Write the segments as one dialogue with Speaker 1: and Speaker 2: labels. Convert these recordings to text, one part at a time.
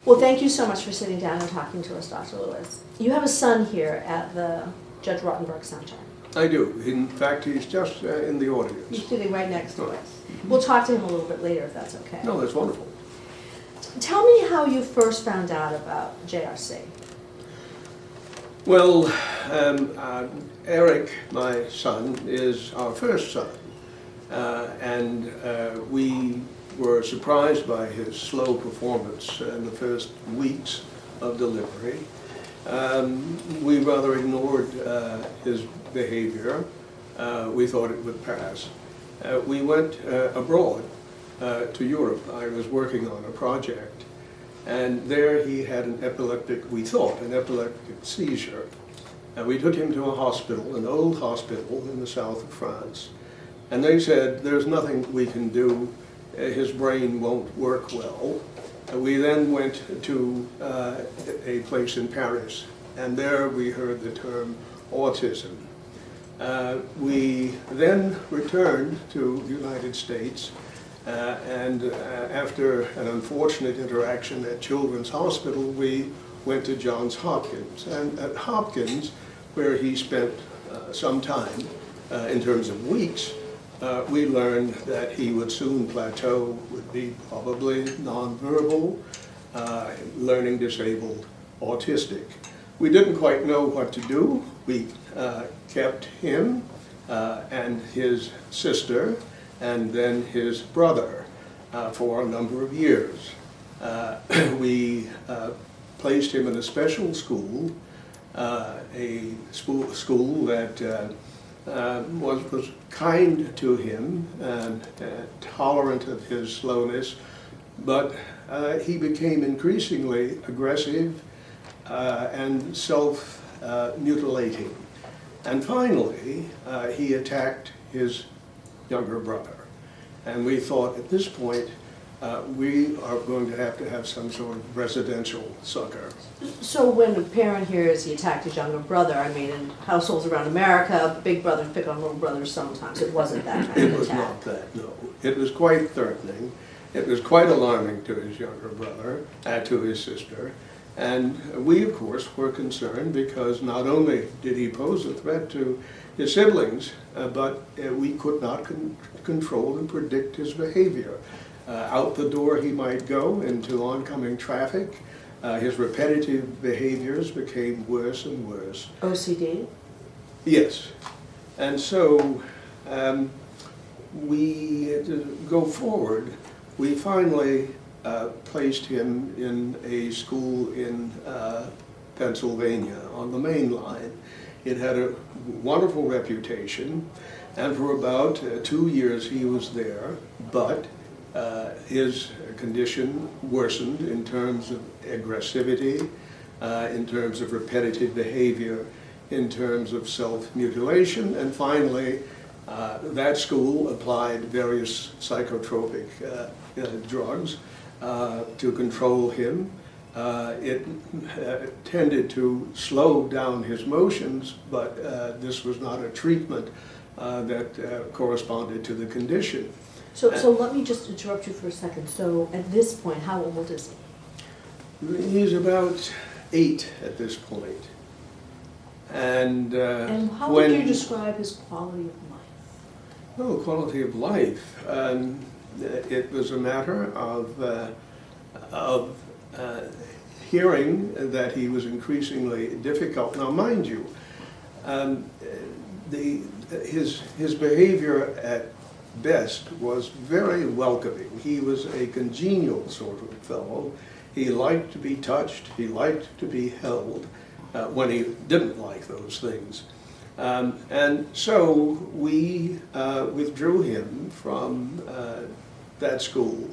Speaker 1: Well, thank you so much for sitting down and talking to us, Dr. Lewis. You have a son here at the Judge Rotenberg Center.
Speaker 2: I do. In fact, he's just in the audience.
Speaker 1: He's sitting right next to us. We'll talk to him a little bit later if that's okay.
Speaker 2: No, that's wonderful.
Speaker 1: Tell me how you first found out about JRC.
Speaker 2: Well, Eric, my son, is our first son. And we were surprised by his slow performance in the first weeks of delivery. We rather ignored his behavior. We thought it would pass. We went abroad to Europe. I was working on a project, and there he had an epileptic, we thought, an epileptic seizure. And we took him to a hospital, an old hospital in the south of France, and they said, there's nothing we can do, his brain won't work well. We then went to a place in Paris, and there we heard the term autism. We then returned to the United States, and after an unfortunate interaction at Children's Hospital, we went to Johns Hopkins. And at Hopkins, where he spent some time, in terms of weeks, we learned that he would soon plateau, would be probably nonverbal, learning disabled, autistic. We didn't quite know what to do. We kept him and his sister and then his brother for a number of years. We placed him in a special school, a school that was kind to him and tolerant of his slowness, but he became increasingly aggressive and self-mutilating. And finally, he attacked his younger brother. And we thought at this point, we are going to have some sort of residential succor.
Speaker 1: So when a parent hears he attacked his younger brother, I mean, in households around America, big brothers pick on little brothers sometimes. It wasn't that kind of attack.
Speaker 2: It was not that, no. It was quite threatening. It was quite alarming to his younger brother, to his sister. And we, of course, were concerned because not only did he pose a threat to his siblings, but we could not control and predict his behavior. Out the door he might go into oncoming traffic. His repetitive behaviors became worse and worse.
Speaker 1: OCD?
Speaker 2: Yes. And so to go forward, we finally placed him in a school in Pennsylvania on the main line. It had a wonderful reputation, and for about 2 years he was there, but his condition worsened in terms of aggressivity, in terms of repetitive behavior, in terms of self-mutilation, and finally that school applied various psychotropic drugs to control him. It tended to slow down his motions, but this was not a treatment that corresponded to the condition.
Speaker 1: So let me just interrupt you for a second. So at this point, how old is he?
Speaker 2: He's about 8 at this point. And
Speaker 1: how would you describe his quality of life?
Speaker 2: Oh, quality of life. It was a matter of hearing that he was increasingly difficult. Now, mind you, his behavior at best was very welcoming. He was a congenial sort of fellow. He liked to be touched. He liked to be held when he didn't like those things. And so we withdrew him from that school.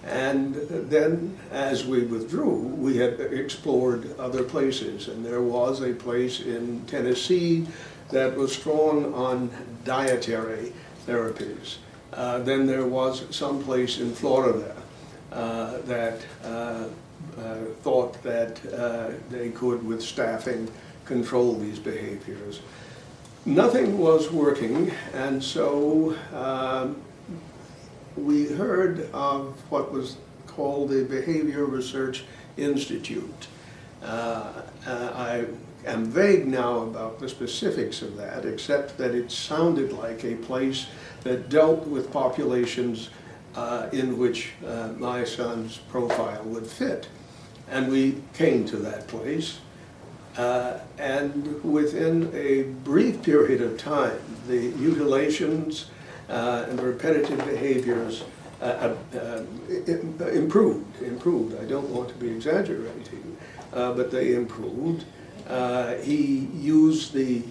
Speaker 2: And then as we withdrew, we had explored other places. And there was a place in Tennessee that was strong on dietary therapies. Then there was some place in Florida that thought that they could, with staffing, control these behaviors. Nothing was working, and so we heard of what was called the Behavior Research Institute. I am vague now about the specifics of that, except that it sounded like a place that dealt with populations in which my son's profile would fit. And we came to that place, and within a brief period of time, the mutilations and repetitive behaviors improved. I don't want to be exaggerating, but they improved. He used the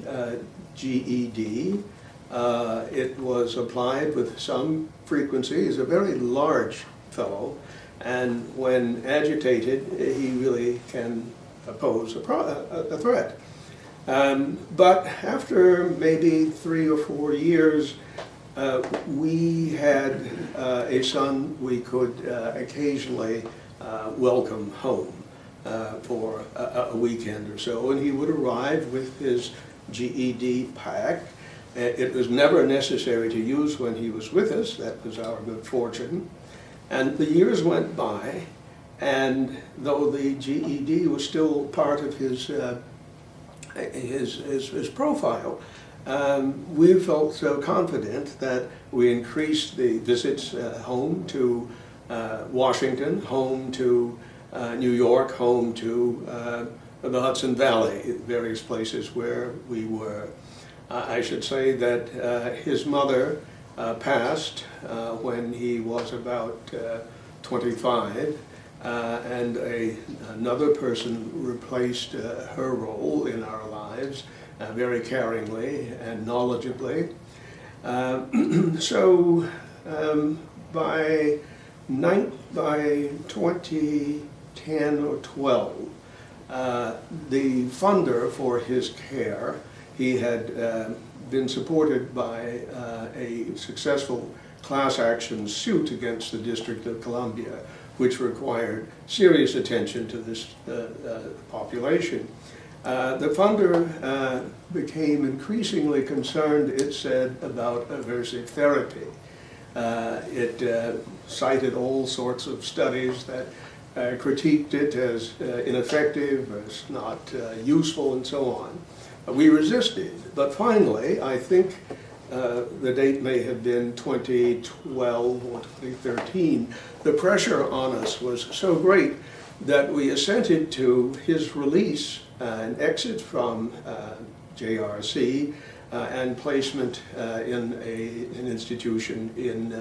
Speaker 2: GED. It was applied with some frequency. He's a very large fellow, and when agitated, he really can pose a threat. But after maybe 3 or 4 years, we had a son we could occasionally welcome home for a weekend or so, and he would arrive with his GED pack. It was never necessary to use when he was with us. That was our good fortune. And the years went by, and though the GED was still part of his profile, we felt so confident that we increased the visits home to Washington, home to New York, home to the Hudson Valley, various places where we were. I should say that his mother passed when he was about 25, and another person replaced her role in our lives very caringly and knowledgeably. So by 2010 or 12, the funder for his care, he had been supported by a successful class action suit against the District of Columbia, which required serious attention to this population. The funder became increasingly concerned, it said, about aversive therapy. It cited all sorts of studies that critiqued it as ineffective, as not useful, and so on. We resisted, but finally, I think the date may have been 2012 or 2013, the pressure on us was so great that we assented to his release and exit from JRC and placement in an institution in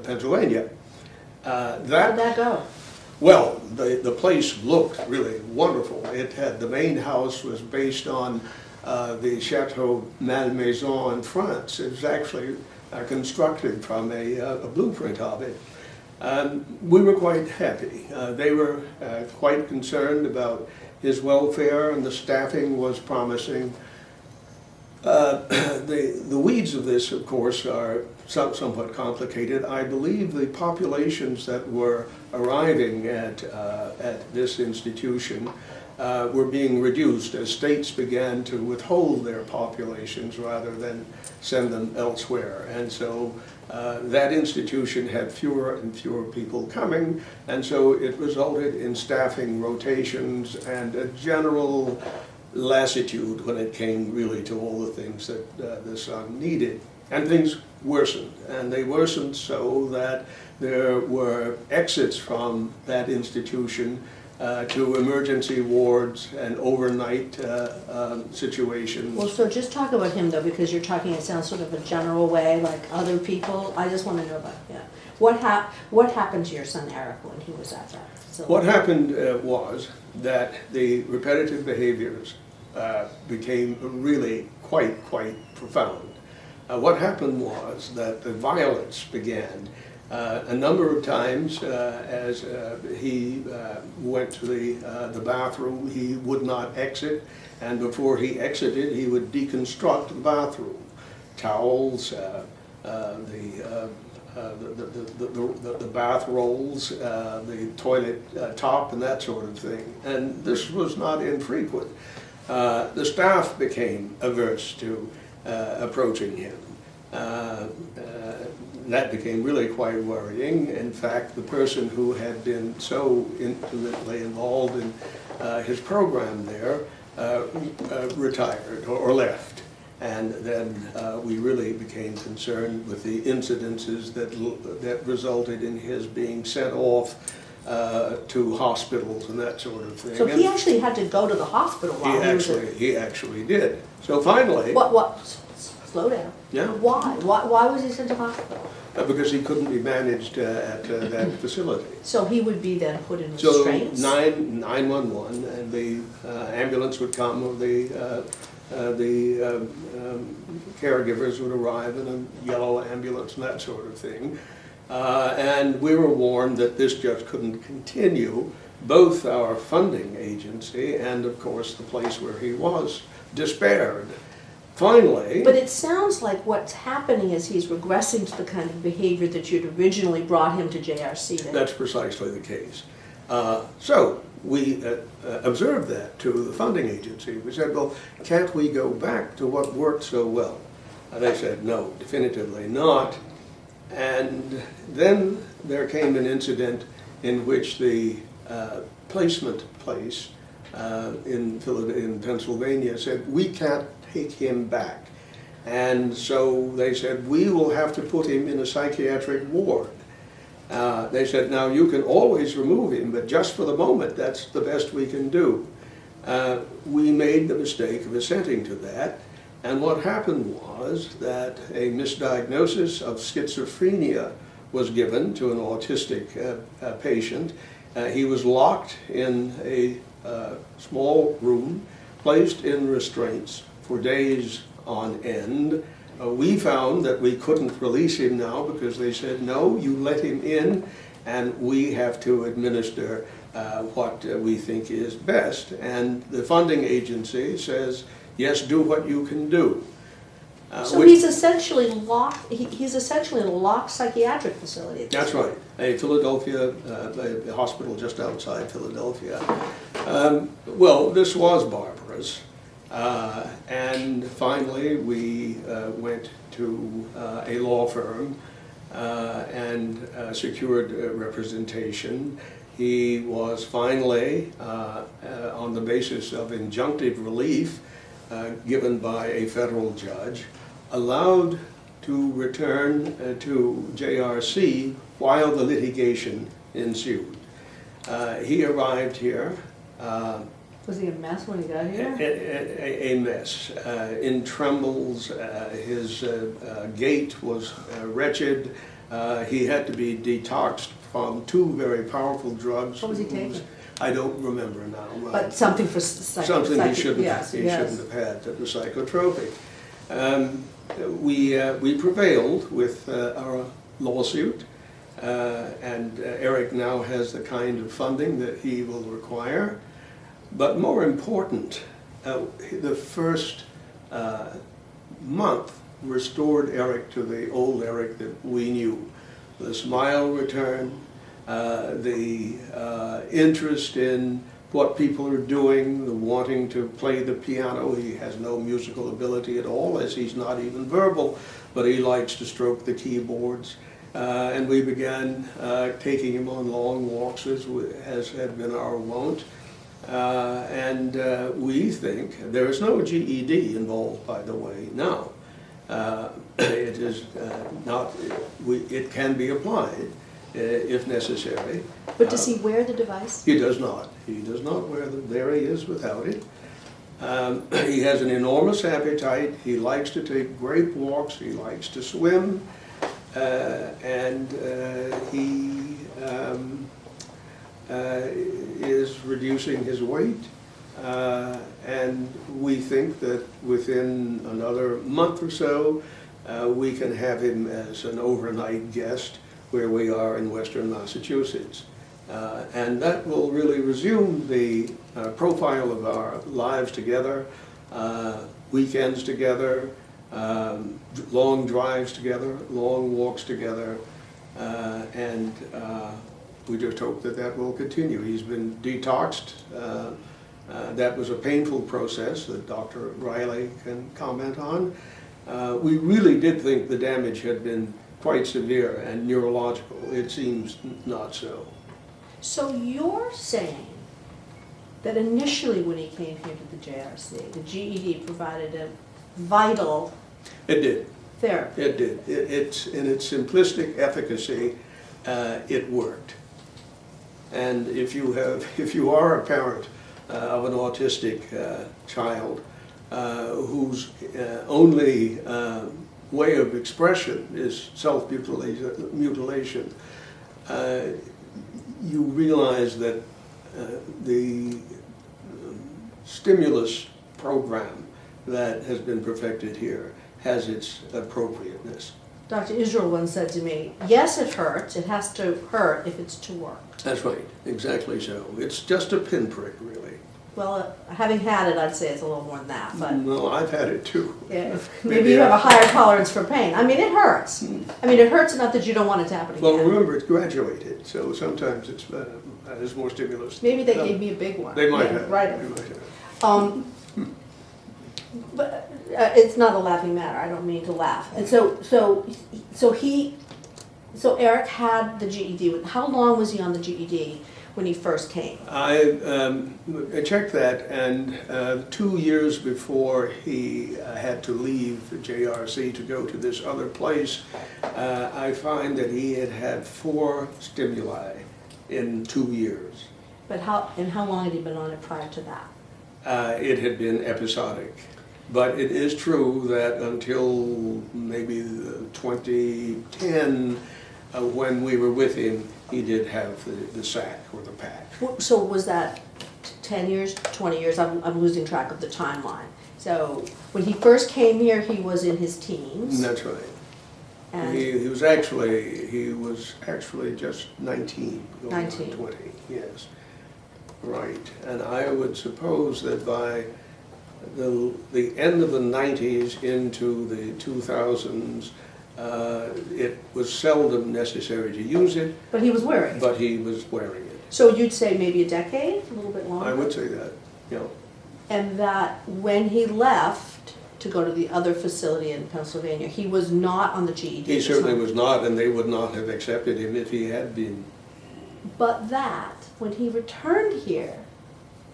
Speaker 2: Pennsylvania.
Speaker 1: How'd that go?
Speaker 2: Well, the place looked really wonderful. It had, the main house was based on the Chateau Malmaison in France. It was actually constructed from a blueprint of it. We were quite happy. They were quite concerned about his welfare, and the staffing was promising. The weeds of this, of course, are somewhat complicated. I believe the populations that were arriving at this institution were being reduced as states began to withhold their populations rather than send them elsewhere. And so that institution had fewer and fewer people coming, and so it resulted in staffing rotations and a general lassitude when it came really to all the things that the son needed. And things worsened, and they worsened so that there were exits from that institution to emergency wards and overnight situations.
Speaker 1: Well, so just talk about him though, because you're talking, it sounds sort of a general way, like other people. I just want to know about, what happened to your son Eric when he was at that facility?
Speaker 2: What happened was that the repetitive behaviors became really quite profound. What happened was that the violence began. A number of times as he went to the bathroom, he would not exit, and before he exited, he would deconstruct the bathroom. Towels, the bath rolls, the toilet top, and that sort of thing. And this was not infrequent. The staff became averse to approaching him. that became really quite worrying. In fact, the person who had been so intimately involved in his program there retired or left. And then we really became concerned with the incidences that resulted in his being sent off to hospitals and that sort of thing.
Speaker 1: So he actually had to go to the hospital while
Speaker 2: he actually did. So finally...
Speaker 1: What? Slow down.
Speaker 2: Yeah.
Speaker 1: Why was he sent to hospital?
Speaker 2: Because he couldn't be managed at that facility.
Speaker 1: So he would be then put in restraints?
Speaker 2: So 911 and the ambulance would come, or the caregivers would arrive in a yellow ambulance and that sort of thing. And we were warned that this just couldn't continue. Both our funding agency and, of course, the place where he was despaired. Finally...
Speaker 1: But it sounds like what's happening is he's regressing to the kind of behavior that you'd originally brought him to JRC.
Speaker 2: That's precisely the case. So we observed that to the funding agency. We said, well, can't we go back to what worked so well? And they said, no, definitively not. And then there came an incident in which the placement place in Pennsylvania said, we can't take him back. And so they said, we will have to put him in a psychiatric ward. They said, now you can always remove him, but just for the moment, that's the best we can do. We made the mistake of assenting to that, and what happened was that a misdiagnosis of schizophrenia was given to an autistic patient. He was locked in a small room, placed in restraints for days on end. We found that we couldn't release him now because they said, no, you let him in and we have to administer what we think is best. And the funding agency says, yes, do what you can do.
Speaker 1: So he's essentially locked. He's essentially in a locked psychiatric facility.
Speaker 2: That's right, a Philadelphia, a hospital just outside Philadelphia. Well, this was barbarous. And finally, we went to a law firm and secured representation. He was finally, on the basis of injunctive relief given by a federal judge, allowed to return to JRC while the litigation ensued. He arrived here.
Speaker 1: Was he a mess when he got here?
Speaker 2: A mess. In trembles, his gait was wretched. He had to be detoxed from 2 very powerful drugs.
Speaker 1: What was he taking?
Speaker 2: I don't remember now.
Speaker 1: But something for
Speaker 2: something he shouldn't have had that was psychotropic. We prevailed with our lawsuit, and Eric now has the kind of funding that he will require. But more important, the first month restored Eric to the old Eric that we knew. The smile returned, the interest in what people are doing, the wanting to play the piano. He has no musical ability at all, as he's not even verbal, but he likes to stroke the keyboards. And we began taking him on long walks, as had been our wont. And we think there is no GED involved, by the way, now. It is not. It can be applied if necessary.
Speaker 1: But does he wear the device?
Speaker 2: He does not. He does not wear them. There he is without it. He has an enormous appetite. He likes to take great walks. He likes to swim, and he is reducing his weight. And we think that within another month or so, we can have him as an overnight guest where we are in Western Massachusetts. And that will really resume the profile of our lives together, weekends together, long drives together, long walks together, and we just hope that that will continue. He's been detoxed. That was a painful process that Dr. Riley can comment on. We really did think the damage had been quite severe and neurological. It seems not so.
Speaker 1: So you're saying that initially when he came here to the JRC, the GED provided a vital
Speaker 2: It did.
Speaker 1: therapy.
Speaker 2: It did. It's in its simplistic efficacy, it worked. And if you are a parent of an autistic child whose only way of expression is self-mutilation, you realize that the stimulus program that has been perfected here has its appropriateness.
Speaker 1: Dr. Israel once said to me, yes, it hurts. It has to hurt if it's to work.
Speaker 2: That's right, exactly so. It's just a pinprick, really.
Speaker 1: Well, having had it, I'd say it's a little more than that, but
Speaker 2: No, I've had it too.
Speaker 1: yeah, maybe you have a higher tolerance for pain. I mean, it hurts. I mean, it hurts enough that you don't want it to happen again.
Speaker 2: Well, remember, it's graduated, so sometimes there's more stimulus.
Speaker 1: Maybe they gave me a big one.
Speaker 2: They might
Speaker 1: Yeah,
Speaker 2: have.
Speaker 1: Right.
Speaker 2: They might have.
Speaker 1: But it's not a laughing matter. I don't mean to laugh. And so Eric had the GED. How long was he on the GED when he first came?
Speaker 2: I checked that, and 2 years before he had to leave the JRC to go to this other place, I find that he had had 4 stimuli in 2 years.
Speaker 1: But how long had he been on it prior to that?
Speaker 2: It had been episodic. But it is true that until maybe 2010, when we were with him, he did have the SAC or the PAC.
Speaker 1: So was that 10 years, 20 years? I'm losing track of the timeline. So when he first came here, he was in his teens.
Speaker 2: That's right.
Speaker 1: And
Speaker 2: He was actually just 19, going
Speaker 1: 19.
Speaker 2: on 20, yes. Right, and I would suppose that by the end of the 90s into the 2000s, it was seldom necessary to use it,
Speaker 1: but he was wearing it.
Speaker 2: but he was wearing it.
Speaker 1: So you'd say maybe a decade, a little bit longer?
Speaker 2: I would say that, yeah.
Speaker 1: And that when he left to go to the other facility in Pennsylvania, he was not on the GED.
Speaker 2: He certainly was not, and they would not have accepted him if he had been.
Speaker 1: But that, when he returned here,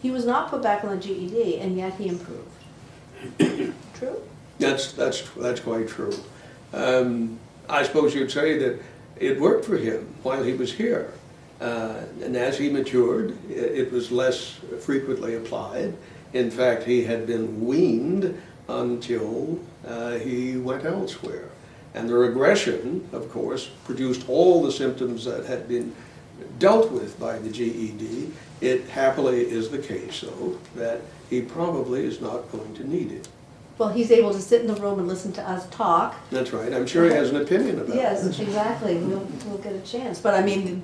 Speaker 1: he was not put back on the GED, and yet he improved. True?
Speaker 2: That's quite true. I suppose you'd say that it worked for him while he was here. And as he matured, it was less frequently applied. In fact, he had been weaned until he went elsewhere. And the regression, of course, produced all the symptoms that had been dealt with by the GED. It happily is the case, though, that he probably is not going to need it.
Speaker 1: Well, he's able to sit in the room and listen to us talk.
Speaker 2: That's right. I'm sure he has an opinion about it.
Speaker 1: Yes, exactly. We'll get a chance. But I mean,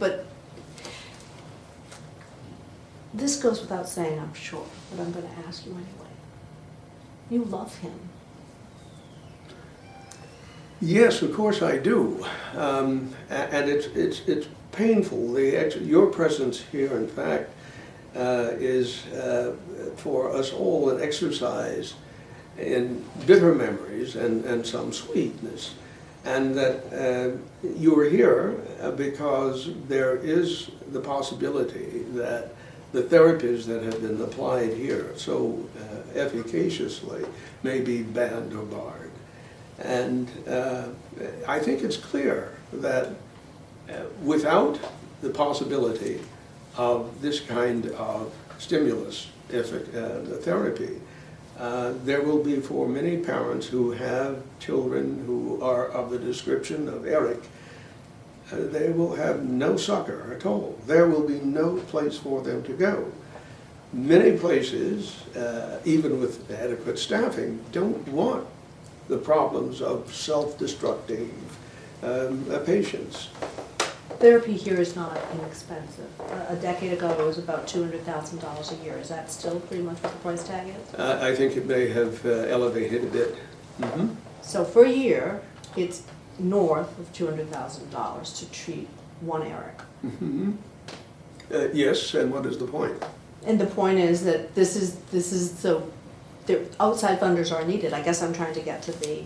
Speaker 1: this goes without saying, I'm sure, but I'm going to ask you anyway. You love him.
Speaker 2: Yes, of course I do. And it's painful. Your presence here, in fact, is for us all an exercise in bitter memories and some sweetness. And that you are here because there is the possibility that the therapies that have been applied here so efficaciously may be banned or barred. And I think it's clear that without the possibility of this kind of stimulus therapy, there will be, for many parents who have children who are of the description of Eric, they will have no succor at all. There will be no place for them to go. Many places, even with adequate staffing, don't want the problems of self-destructive patients.
Speaker 1: Therapy here is not inexpensive. A decade ago, it was about $200,000 a year. Is that still pretty much what the price tag is?
Speaker 2: I think it may have elevated a bit. Mm-hmm.
Speaker 1: So for a year, it's north of $200,000 to treat one Eric.
Speaker 2: Mm-hmm. Yes, and what is the point?
Speaker 1: And the point is that this is so the outside funders are needed. I guess I'm trying to get to the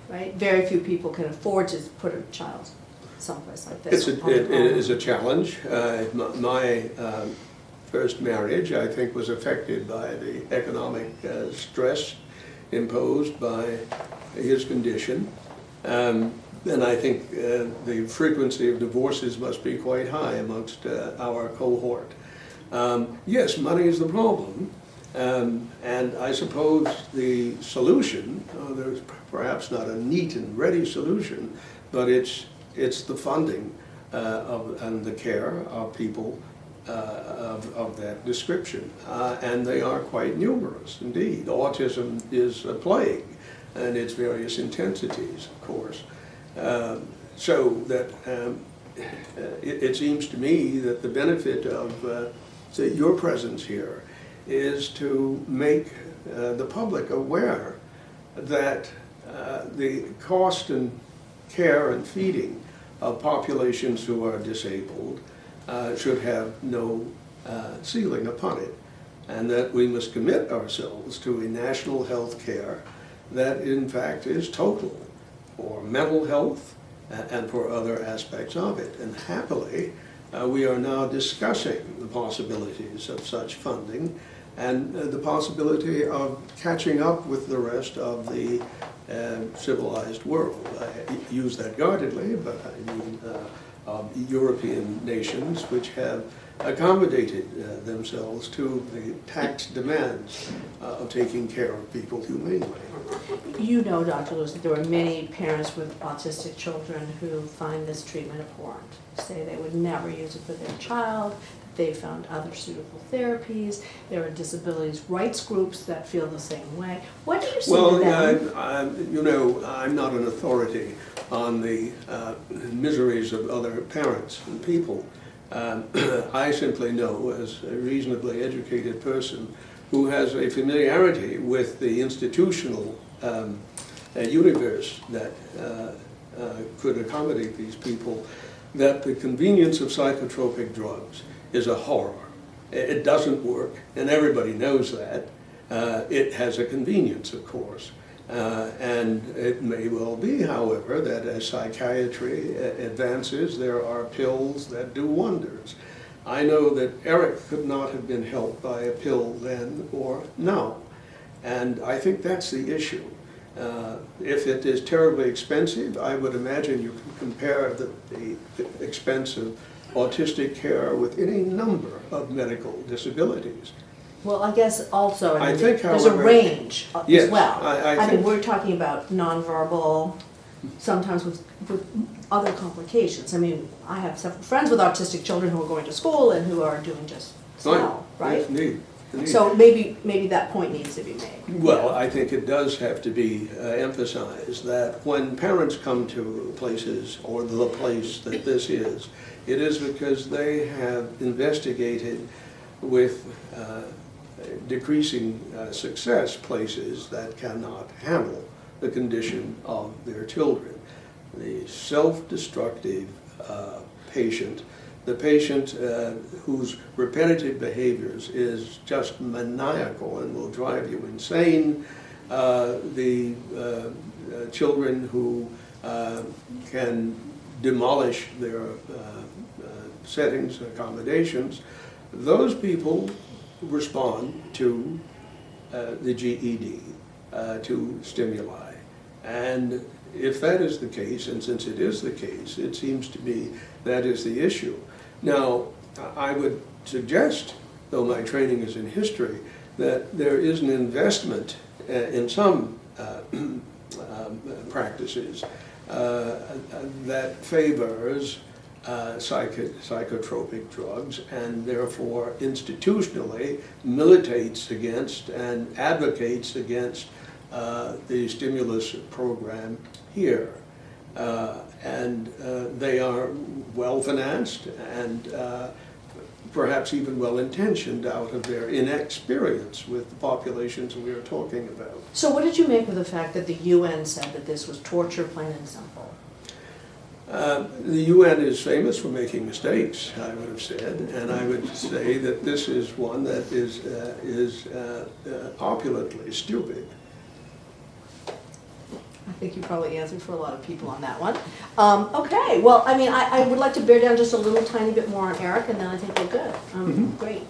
Speaker 1: right? Very few people can afford to put a child someplace like this.
Speaker 2: It is a challenge. My first marriage, I think, was affected by the economic stress imposed by his condition. And I think the frequency of divorces must be quite high amongst our cohort. Yes, money is the problem. And I suppose the solution, there's perhaps not a neat and ready solution, but it's the funding and the care of people of that description. And they are quite numerous indeed. Autism is a plague, and its various intensities, of course. So that it seems to me that the benefit of say, your presence here is to make the public aware that the cost and care and feeding of populations who are disabled should have no ceiling upon it, and that we must commit ourselves to a national health care that in fact is total for mental health and for other aspects of it. And happily, we are now discussing the possibilities of such funding and the possibility of catching up with the rest of the civilized world. I use that guardedly, but I mean European nations which have accommodated themselves to the taxed demands of taking care of people humanely.
Speaker 1: You know, Dr. Lewis, that there are many parents with autistic children who find this treatment abhorrent, say they would never use it for their child, that they found other suitable therapies. There are disabilities rights groups that feel the same way. What do you say to them?
Speaker 2: You know, I'm not an authority on the miseries of other parents and people. I simply know, as a reasonably educated person who has a familiarity with the institutional universe that could accommodate these people, that the convenience of psychotropic drugs is a horror. It doesn't work, and everybody knows that. It has a convenience, of course. And it may well be, however, that as psychiatry advances, there are pills that do wonders. I know that Eric could not have been helped by a pill then or now. And I think that's the issue. If it is terribly expensive, I would imagine you can compare the expense of autistic care with any number of medical disabilities.
Speaker 1: Well, I guess also, I mean,
Speaker 2: think,
Speaker 1: there's a
Speaker 2: however,
Speaker 1: range
Speaker 2: yes,
Speaker 1: as well.
Speaker 2: I
Speaker 1: mean,
Speaker 2: think,
Speaker 1: we're talking about nonverbal, sometimes with other complications. I mean, I have several friends with autistic children who are going to school and who are doing just well, right?
Speaker 2: Yes, indeed.
Speaker 1: So maybe that point needs to be made.
Speaker 2: Well, I think it does have to be emphasized that when parents come to places, or the place that this is, it is because they have investigated with decreasing success places that cannot handle the condition of their children. The self-destructive patient, the patient whose repetitive behaviors is just maniacal and will drive you insane, the children who can demolish their settings and accommodations, those people respond to the GED, to stimuli. And if that is the case, and since it is the case, it seems to me that is the issue. Now, I would suggest, though my training is in history, that there is an investment in some practices that favors psychotropic drugs, and therefore institutionally militates against and advocates against the stimulus program here. And they are well financed and perhaps even well intentioned out of their inexperience with the populations we are talking about.
Speaker 1: So what did you make of the fact that the UN said that this was torture, plain and simple?
Speaker 2: The UN is famous for making mistakes, I would have said, and I would say that this is one that is opulently stupid.
Speaker 1: I think you probably answered for a lot of people on that one. Okay, well, I mean, I would like to bear down just a little tiny bit more on Eric, and then I think we're good. Great.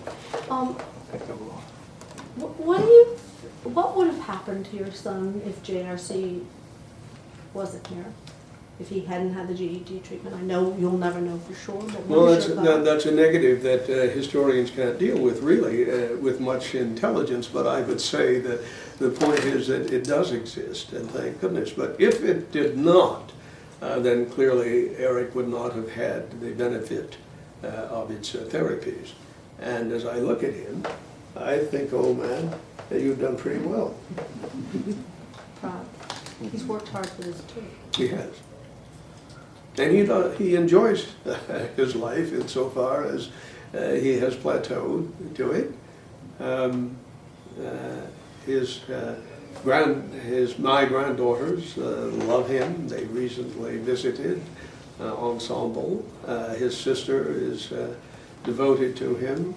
Speaker 1: What would have happened to your son if JRC wasn't here? If he hadn't had the GED treatment? I know you'll never know for sure, but
Speaker 2: Well,
Speaker 1: what is your thought?
Speaker 2: that's a negative that historians can't deal with, really, with much intelligence, but I would say that the point is that it does exist, and thank goodness. But if it did not, then clearly Eric would not have had the benefit of its therapies. And as I look at him, I think, oh man, that you've done pretty well.
Speaker 1: Proud. He's worked hard for this too.
Speaker 2: He has. And he enjoys his life insofar as he has plateaued to it. My granddaughters love him. They recently visited Ensemble. His sister is devoted to him.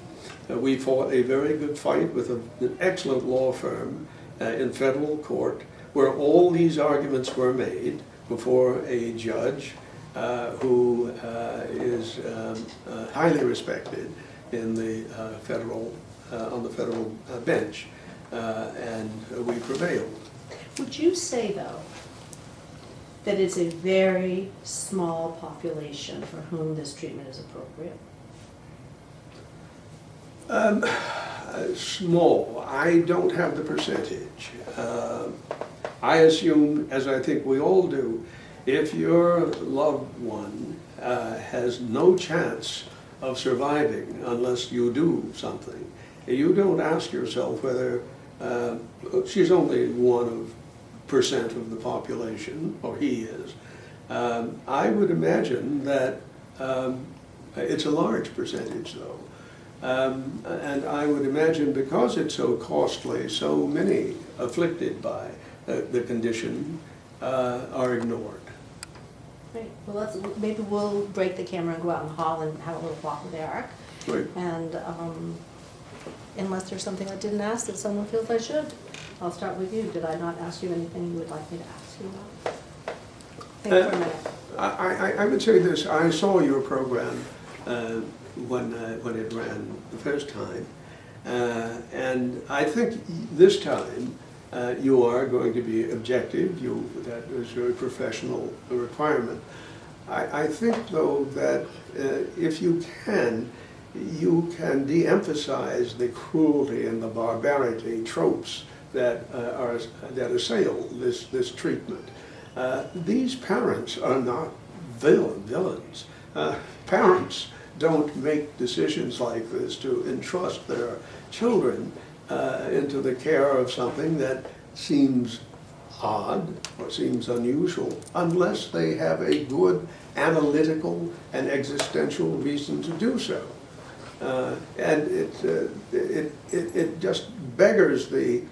Speaker 2: We fought a very good fight with an excellent law firm in federal court where all these arguments were made before a judge who is highly respected in the on the federal bench, and we prevailed.
Speaker 1: Would you say, though, that it's a very small population for whom this treatment is appropriate?
Speaker 2: Small. I don't have the percentage. I assume, as I think we all do, if your loved one has no chance of surviving unless you do something, you don't ask yourself whether she's only 1% of the population, or he is. I would imagine that it's a large percentage, though. And I would imagine because it's so costly, so many afflicted by the condition are ignored.
Speaker 1: Great. Well, maybe we'll break the camera and go out in the hall and have a little walk with Eric.
Speaker 2: Right.
Speaker 1: And unless there's something I didn't ask that someone feels I should, I'll start with you. Did I not ask you anything you would like me to ask you about? Think for a minute.
Speaker 2: I would say this. I saw your program when it ran the first time, and I think this time you are going to be objective. That is a professional requirement. I think, though, that if you can de-emphasize the cruelty and the barbarity tropes that assail this treatment. These parents are not villains. Parents don't make decisions like this to entrust their children into the care of something that seems odd or seems unusual unless they have a good analytical and existential reason to do so. And it just beggars the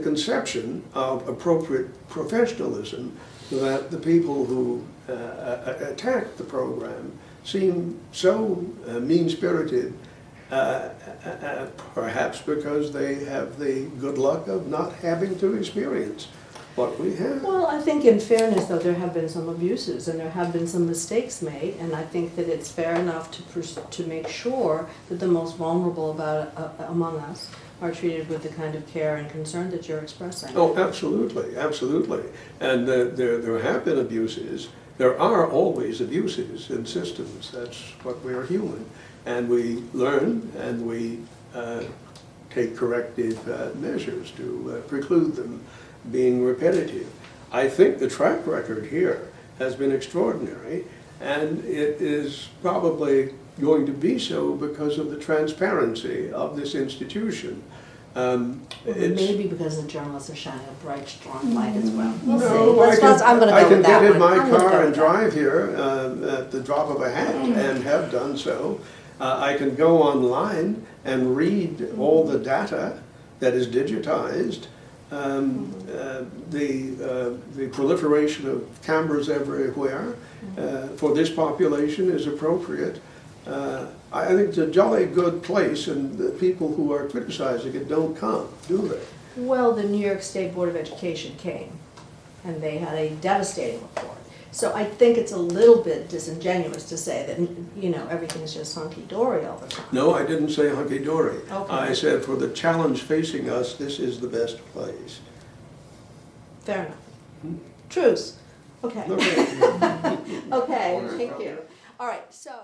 Speaker 2: conception of appropriate professionalism that the people who attack the program seem so mean-spirited, perhaps because they have the good luck of not having to experience what we have.
Speaker 1: Well, I think in fairness, though, there have been some abuses and there have been some mistakes made, and I think that it's fair enough to make sure that the most vulnerable among us are treated with the kind of care and concern that you're expressing.
Speaker 2: Oh, absolutely, absolutely. And there have been abuses. There are always abuses in systems. That's what we are human. And we learn and we take corrective measures to preclude them being repetitive. I think the track record here has been extraordinary, and it is probably going to be so because of the transparency of this institution.
Speaker 1: Maybe because the journalists are shining a bright, strong light as well. We'll
Speaker 2: no,
Speaker 1: see. I'm going to
Speaker 2: I
Speaker 1: go
Speaker 2: can
Speaker 1: with that
Speaker 2: get in
Speaker 1: one.
Speaker 2: my car and drive here at the drop of a hat, and have done so. I can go online and read all the data that is digitized. The proliferation of cameras everywhere for this population is appropriate. I think it's a jolly good place, and the people who are criticizing it don't come, do they?
Speaker 1: Well, the New York State Board of Education came and they had a devastating report. So I think it's a little bit disingenuous to say that, you know, everything's just hunky-dory all the time.
Speaker 2: No, I didn't say hunky-dory.
Speaker 1: Okay.
Speaker 2: I said for the challenge facing us, this is the best place.
Speaker 1: Fair enough. Truce. Okay.
Speaker 2: Okay.
Speaker 1: Okay, thank you. All right, so.